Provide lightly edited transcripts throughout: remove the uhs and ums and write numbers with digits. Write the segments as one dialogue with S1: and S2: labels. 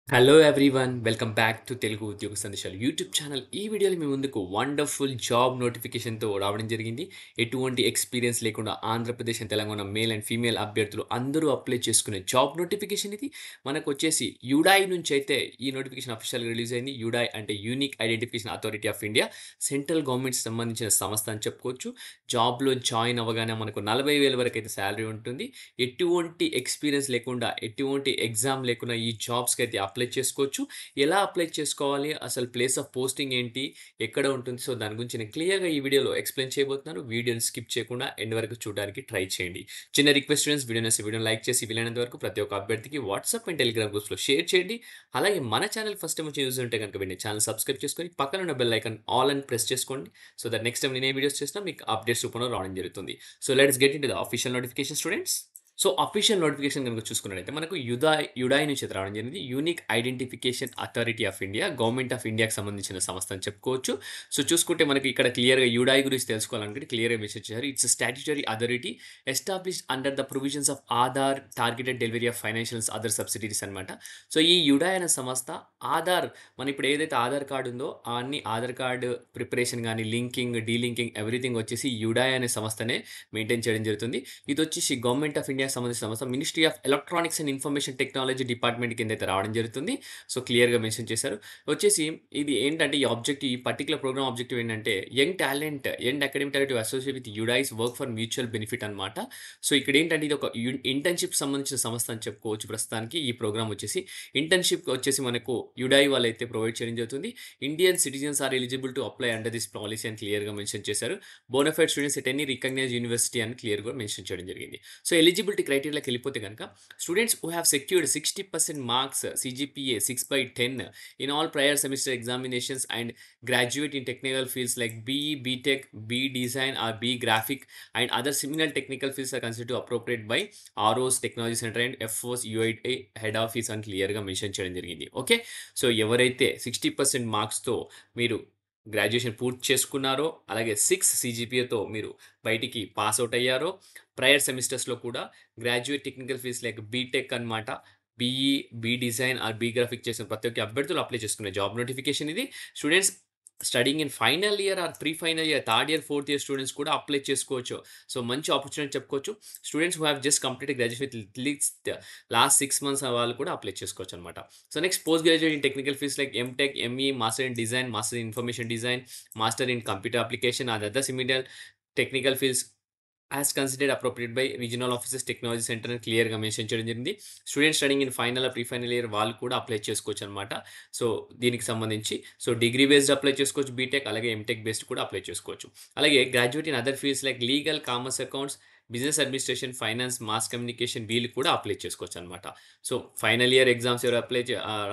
S1: Hello everyone welcome back to Telugu ఉద్యోగ సందేశాలు YouTube channel. ఈ వీడియోలో మీ ముందుకు వండర్ఫుల్ జాబ్ నోటిఫికేషన్తో రావడం జరిగింది. ఎటువంటి ఎక్స్పీరియన్స్ లేకుండా Andhra Pradesh and Telangana male and female అభ్యర్థులు అందరూ అప్లై చేసుకునే జాబ్ నోటిఫికేషన్ ఇది. మనకు వచ్చేసి యుడాయ్ నుంచి అయితే ఈ నోటిఫికేషన్ అఫీషియల్గా రిలీజ్ అయింది. యుడాయ్ అంటే unique identification authority of India, central government సంబంధించిన సంస్థ అని చెప్పుకోవచ్చు. జాబ్లో జాయిన్ అవ్వగానే మనకు 40,000 వరకు అయితే శాలరీ ఉంటుంది. ఎటువంటి ఎక్స్పీరియన్స్ లేకుండా, ఎటువంటి ఎగ్జామ్ లేకుండా ఈ జాబ్స్‌కి అయితే అప్లై చేసుకోవచ్చు. ఎలా అప్లై చేసుకోవాలి? అసలు ప్లేస్ ఆఫ్ పోస్టింగ్ ఏంటి? ఎక్కడ ఉంటుంది? సో, దాని గురించి నేను క్లియర్‌గా ఈ వీడియోలో ఎక్స్‌ప్లెయిన్ చేయబోతున్నాను. వీడియోని స్కిప్ చేయకుండా ఎండ్ వరకు చూడడానికి ట్రై చేయండి. చిన్న రిక్వెస్ట్ స్టూడెంట్స్, వీడియోని లైక్ చేసి వీలైనంత వరకు ప్రతి ఒక్క అభ్యర్థికి వాట్సాప్ అండ్ టెలిగ్రామ్ గ్రూప్స్‌లో షేర్ చేయండి. అలాగే మన ఛానల్ ఫస్ట్ టైమ్ వచ్చి చూస్తుంటే గనుక వెంటనే ఛానల్ సబ్స్క్రైబ్ చేసుకొని పక్కన ఉన్న బెల్ ఐకాన్ ఆల్ అని ప్రెస్ చేసుకోండి. సో దట్ నెక్స్ట్ టైమ్ నేను ఏ వీడియోస్ చేసినా మీకు అప్డేట్స్ రూపంలో రావడం జరుగుతుంది. So let's get into the official notification students. So, official notification గనుక చూసుకున్నట్టయితే మనకు యుడాయ్ నుంచి అయితే రావడం జరిగింది. Unique identification authority of India, government of ఇండియాకి సంబంధించిన సంస్థ అని చెప్పుకోవచ్చు. సో, చూసుకుంటే మనకి ఇక్కడ క్లియర్‌గా యుడాయ్ గురించి తెలుసుకోవాలనుకుంటే క్లియర్‌గా మెన్షన్ చేశారు. It's statutory authority established under the provisions of Aadhaar targeted delivery of financials other subsidies అనమాట. సో, ఈ యుడాయ్ అనే సంస్థ ఆధార్, మనం ఇప్పుడు ఏదైతే ఆధార్ కార్డ్ ఉందో అన్ని ఆధార్ కార్డ్ ప్రిపరేషన్ గాని, లింకింగ్, డీలింకింగ్ ఎవ్రీథింగ్ వచ్చేసి యుడాయ్ అనే సంస్థనే మెయింటైన్ చేయడం జరుగుతుంది. ఇదొచ్చేసి గవర్నమెంట్ ఆఫ్ ఇండియాకి సంబంధించిన సంస్థ. Ministry of electronics and information technology department కిందైతే రావడం జరుగుతుంది. సో, క్లియర్‌గా మెన్షన్ చేశారు. వచ్చేసి ఇది ఏంటంటే ఈ పర్టిక్యులర్ ప్రోగ్రామ్ ఆబ్జెక్టివ్ ఏంటంటే young academic talent to associate with UIDAI work for mutual benefit అనమాట. సో, ఇక్కడ ఏంటంటే ఇది ఒక ఇంటర్న్‌షిప్ సంబంధించిన సంస్థ అని చెప్పుకోవచ్చు ప్రస్తుతానికి. ఈ ప్రోగ్రామ్ వచ్చేసి ఇంటర్న్‌షిప్ వచ్చేసి మనకు యుడై వాళ్ళైతే ప్రొవైడ్ చేయడం జరుగుతుంది. Indian citizens are eligible to apply under this policy అని క్లియర్‌గా మెన్షన్ చేశారు. Bona fide students at any recognized university అని క్లియర్‌గా మెన్షన్ చేయడం జరిగింది. సో, ఎలిజిబిలిటీ క్రైటీరియాకి వెళ్ళిపోతే గనక students who have secured 60% marks CGPA 6/10 in all prior semester examinations and graduate in technical fields like BE, B Tech, B design or B graphic and other similar technical fields are considered appropriate by ROs technology centre and FOs UIT head office అని క్లియర్‌గా mention చేయడం జరిగింది. Okay. So, ఎవరైతే 60% మార్క్స్‌తో మీరు graduation పూర్తి చేసుకున్నారో, అలాగే 6 సీజీపీఏతో మీరు బయటికి పాస్ ఔట్ అయ్యారో, ప్రయర్ సెమిస్టర్స్‌లో కూడా graduate technical fields like B Tech అనమాట. BE, B design or B graphic చేసిన ప్రతి ఒక్క అభ్యర్థులు అప్లై చేసుకునే జాబ్ నోటిఫికేషన్ ఇది. Students studying in final year or pre final year, third year, fourth year students కూడా అప్లై చేసుకోవచ్చు. సో, మంచి ఆపర్చునిటీ చెప్పుకోవచ్చు. Students who have just completed graduation with at least last 6 months వాళ్ళు కూడా అప్లై చేసుకోవచ్చనమాట. So, next post graduate in technical fields like MTech, ME, master in design, master in information design, master in computer application or other similar technical fields as considered appropriate by regional offices technology centre అని క్లియర్‌గా mention చేయడం జరిగింది. Students studying in final or pre final year వాళ్ళు కూడా apply చేసుకోవచ్చనమాట. So, దీనికి సంబంధించి degree based apply చేసుకోవచ్చు బీటెక్, అలాగే ఎంటెక్ బేస్డ్ కూడా అప్లై చేసుకోవచ్చు. అలాగే graduate in other fields like legal, commerce, accounts, business administration, finance, mass communication వీళ్ళు కూడా అప్లై చేసుకోవచ్చనమాట. సో, ఫైనల్ ఇయర్ ఎగ్జామ్స్ ఎవరు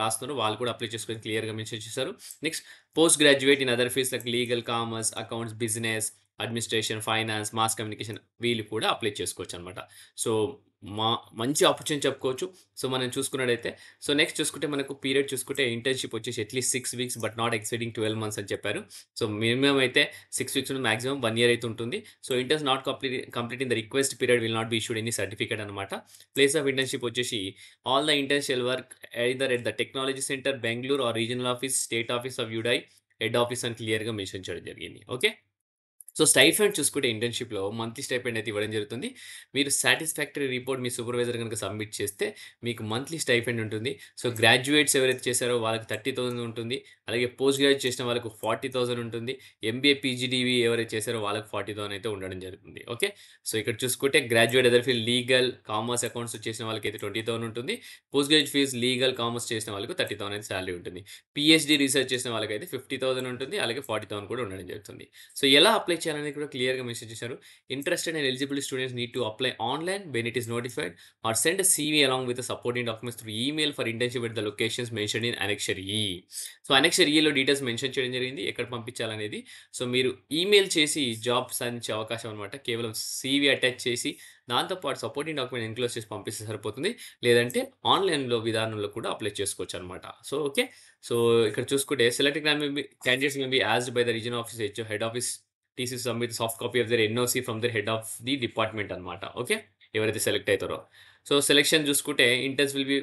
S1: రాస్తున్నారో వాళ్ళు కూడా అప్లై చేసుకోవచ్చని క్లియర్‌గా మెన్షన్ చేశారు. Next post graduate in other fields like legal, commerce, accounts, business administration, finance, mass communication వీళ్ళు కూడా అప్లై చేసుకోవచ్చనమాట. సో, మా మంచి ఆపర్చునిటీ చెప్పుకోవచ్చు. సో, మనం చూసుకున్నట్టయితే నెక్స్ట్ చూసుకుంటే మనకు పీరియడ్ చూసుకుంటే ఇంటర్న్‌షిప్ వచ్చేసి at least 6 weeks but not exceeding 12 months అని చెప్పారు. సో, మినిమమ్ అయితే 6 వీక్స్ నుండి మాక్సిమం 1 ఇయర్ అయితే ఉంటుంది. So, interns not completing the request period will not be issued any certificate అనమాట. ప్లేస్ ఆఫ్ ఇంటర్న్‌షిప్ వచ్చేసి all the interns shall work either at the technology centre Bengaluru or regional office, state office of UIDAI head office అని క్లియర్‌గా mention చేయడం జరిగింది. Okay. So, stipend చూసుకుంటే ఇంటర్న్‌షిప్‌లో monthly stipend అయితే ఇవ్వడం జరుగుతుంది. మీరు సాటిస్ఫాక్టరీ రిపోర్ట్ మీ సూపర్వైజర్ గనుక సబ్మిట్ చేస్తే మీకు మంత్లీ స్టైఫండ్ ఉంటుంది. సో, గ్రాడ్యుయేట్స్ ఎవరైతే చేశారో వాళ్ళకి 30,000 ఉంటుంది. అలాగే పోస్ట్ గ్రాడ్యుయేట్ చేసిన వాళ్ళకి 40,000 ఉంటుంది. ఎంబీఏ, పీజీడీవీ ఎవరైతే చేశారో వాళ్ళకి 40,000 అయితే ఉండడం జరుగుతుంది. ఓకే. సో, ఇక్కడ చూసుకుంటే graduate other field legal, commerce, accounts చేసిన వాళ్ళకైతే 20,000 ఉంటుంది. Post graduate fees legal, commerce చేసిన వాళ్ళకి 30,000 అయితే సాలరీ ఉంటుంది. పీహెచ్‌డీ రీసెర్చ్ చేసిన వాళ్ళకైతే 50,000 ఉంటుంది. అలాగే 40,000 కూడా ఉండడం జరుగుతుంది. సో, ఎలా అప్లై చేయాలని కూడా క్లియర్‌గా మెన్షన్ చేశారు. Interested and eligible students need to apply online when it is notified or send a CV along with the supporting documents through email for internship at the locations mentioned in annexure E. So, annexure ఈలో details mention చేయడం జరిగింది. ఎక్కడ పంపించాలనేది. So, మీరు email చేసి job సాధించే అవకాశం అనమాట. కేవలం సీవీ అటాచ్ చేసి దాంతో పాటు సపోర్టింగ్ డాక్యుమెంట్ ఎన్‌క్లోజ్ చేసి పంపిస్తే సరిపోతుంది. లేదంటే ఆన్‌లైన్‌లో విధానంలో కూడా అప్లై చేసుకోవచ్చనమాట. So, okay. సో, ఇక్కడ చూసుకుంటే selected candidates may be asked by the regional office head office TC submit soft copy of their NOC from their head of the department అనమాట. ఓకే. ఎవరైతే సెలెక్ట్ అవుతారో. సో, సెలక్షన్ చూసుకుంటే interns will be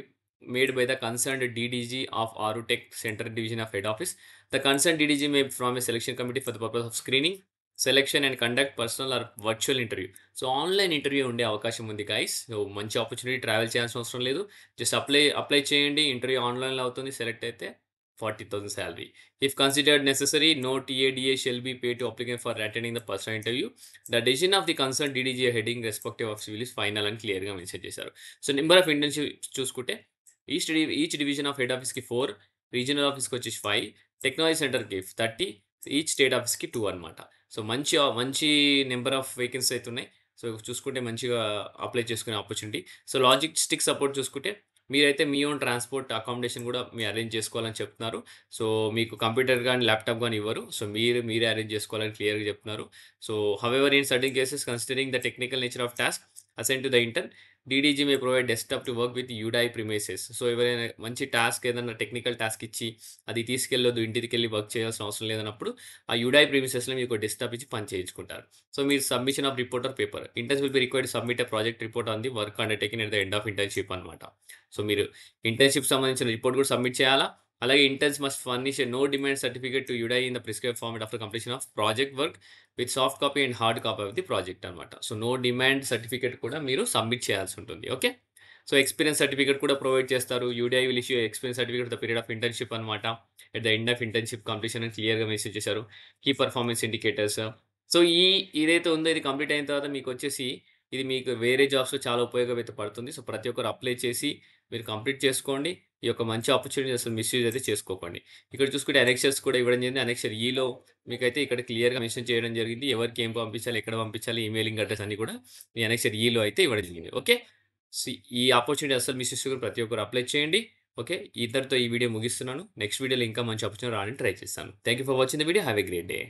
S1: made by the concerned DDG of our tech centre division of head office. The concerned DDG may from a selection committee for the purpose of screening, selection and conduct personal or virtual interview. So, online interview ఉండే అవకాశం ఉంది guys. So, మంచి opportunity, travel చేయాల్సిన అవసరం లేదు. Just apply చేయండి. Interview ఆన్‌లైన్‌లో అవుతుంది. సెలెక్ట్ అయితే 40,000 salary. If considered necessary, no TA DA shall be pay to applicant for attending the personal interview. The decision of the concern DDG heading respective of civil is final అని క్లియర్‌గా mention చేశారు. So, number of internships చూసుకుంటే each division of head ఆఫీస్‌కి 4, regional ఆఫీస్‌కి వచ్చేసి 5, technology సెంటర్‌కి 30, each state ఆఫీస్‌కి 2 అనమాట. సో, మంచి నంబర్ ఆఫ్ వేకెన్సీ అయితే ఉన్నాయి. సో, చూసుకుంటే మంచిగా అప్లై చేసుకునే ఆపర్చునిటీ. సో, లాజిస్టిక్ సపోర్ట్ చూసుకుంటే మీరైతే మీ ఓన్ ట్రాన్స్‌పోర్ట్, అకామిడేషన్ గూడా మీరు అరేంజ్ చేసుకోవాలని చెప్తున్నారు. సో, మీకు కంప్యూటర్ గాని, ల్యాప్‌టాప్ గాని ఇవ్వరు. సో, మీరే అరేంజ్ చేసుకోవాలని క్లియర్‌గా చెప్తున్నారు. So, however in certain cases considering the technical nature of task assigned to the intern, DDG may provide desktop to work with UIDAI premises. So, ఎవరైనా మంచి టాస్క్ ఏదన్నా టెక్నికల్ టాస్క్ ఇచ్చి, అది తీసుకెళ్ళొద్దు, ఇంటికెళ్ళి వర్క్ చేయాల్సిన అవసరం లేదన్నప్పుడు, ఆ యూడై ప్రిమిసెస్‌లో మీకు డెస్క్‌టాప్ ఇచ్చి పని చేయించుకుంటారు. సో, మీరు submission of report or paper. Interns will be required to submit a project report on the work undertaken at the end of internship అనమాట. సో, మీరు ఇంటర్న్‌షిప్ సంబంధించిన రిపోర్ట్ కూడా సబ్మిట్ చేయాలా. అలాగే interns must furnish a no demand certificate to UIDAI in the prescribed format after completion of project work with soft copy and hard copy of the project అనమాట. So, no demand certificate కూడా మీరు submit చేయాల్సి ఉంటుంది. Okay. So, experience certificate కూడా provide చేస్తారు. UIDAI will issue experience certificate the period of internship అనమాట. At the end of internship completion అని క్లియర్‌గా మెన్షన్ చేశారు. Key performance indicators. సో, ఇదైతే ఉందో ఇది కంప్లీట్ అయిన తర్వాత మీకొచ్చేసి ఇది మీకు వేరే జాబ్స్‌లో చాలా ఉపయోగమైతే పడుతుంది. సో, ప్రతి ఒక్కరు అప్లై చేసి మీరు కంప్లీట్ చేసుకోండి. ఈ యొక్క మంచి ఆపర్చునిటీ అసలు మిస్‌యూజ్ అయితే చేసుకోకండి. ఇక్కడ చూసుకుంటే అనెక్సర్స్ కూడా ఇవ్వడం జరిగింది. అనెక్సర్ ఈలో మీకైతే ఇక్కడ క్లియర్‌గా మెన్షన్ చేయడం జరిగింది. ఎవరికి ఏం పంపించాలి, ఎక్కడ పంపించాలి, ఈమెయిలింగ్ అడ్రెస్ అన్నీ కూడా ఈ అనెక్సర్ ఈలో అయితే ఇవ్వడం జరిగింది. ఓకే. ఈ ఆపర్చునిటీ అస్సలు మిస్ చేసుకోకుండా ప్రతి ఒక్కరు అప్లై చేయండి. ఓకే. ఇద్దరితో ఈ వీడియో ముగిస్తున్నాను. నెక్స్ట్ వీడియోలో ఇంకా మంచి ఆపర్చునిటీ రావడానికి ట్రై చేస్తాను. Thank you for watching the video. Have a great day.